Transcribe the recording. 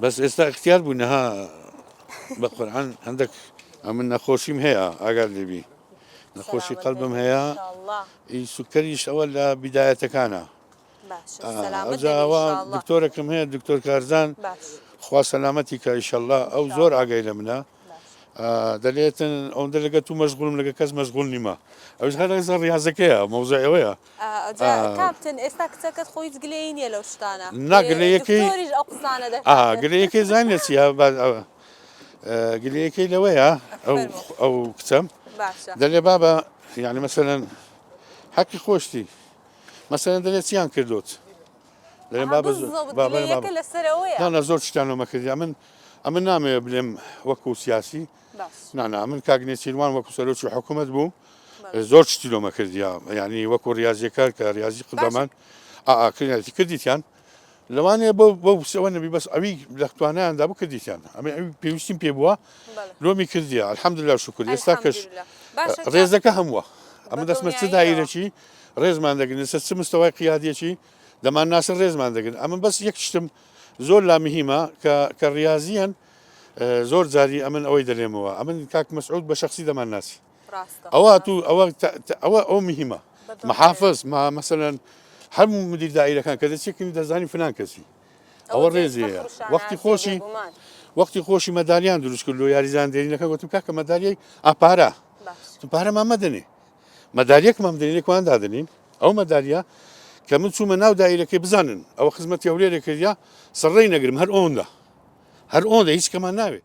بەس ئێستا اختیار بوونەها بە قورعان هەندێک من نەخۆشیم هەیە ئاگار لێبی نەخۆشی قەلبم هەیە سوکەریش ئەوە لە بیدایەتەکانە ئەوجاوا دکتۆرێکم هەیە دکتۆر کارزان خوا سەلامەتی کە ئیشەڵڵا ئەو زۆر ئاگای لە منە دەلێتن ئەوەندە لەگە تو مەشغوڵم لەگە کەس مەشغوڵ نیمە ئەوش هەر ڕێزە ڕاضەکەیە مەوزە ئەوەیە کاپتن ئێستا کچەکەت خۆی گلەی نییە لەو شتانە گلەیەکەی زانێت چیە گلەیەکەی لەوەیە ئەو کچەم دەلێ بابە یعنی مەسەلەن حەقی خۆشتی مەسەلەن دەلێت چیان کردوت دەڵێن بابە زۆر شتانەوە کردی ئەمن نامەوێت بلێم وەکو سیاسی نانا من کاگنێ چیروان وەکو سەرۆکی حکوومەت بوو زۆر شتی لۆمە کردیا ینی وەکو ریاضیەکار کە ریاضی قدەمان کردی کردیتیان لەوانەیە بەو نەبی بەس ئەوی لە توانایاندا بوو کردیتیان ئەمە پێویستیم پێ بووە لۆمی کردیە الحەمدلله شکر ئێستا کەش ڕێزەکە هەمووە ئەمە دەستمە چ دایرەکی ڕێزمان دەگرن لەسەر چ مستەوای قیادیەکی دەمان ناسن ڕێزمان دەگرن ئەمە بەس یەک شتم زۆر لا مهمە کە ریاضیان زۆر جاری ئەمن ئەوەی دەلێمەوە ئەمن کاک مەسعود بە شخصی دەمان ناسی ئەوە مهمە محافظ مەسەلەن هەموو مدیر دائیرەکان کە دەچێکن دەزانی فلان کەسی ئەوە ڕێزیەیە وەختی خۆشی مەدالیان دروست کرد لۆ یاریزان دێرینەکە گوتم کاکە مەدالیای ئاپارە پارەمان مەدەنێ مەدالیەکمان دێنێکوان دادنین ئەو مەدالیە کە من چوومە ناو دایرەکەی بزانن ئەوە خزمەتی هەولێرێک کردیا سڕێی نەگرم هەر ئەوەندە هیچ کەمان ناوێت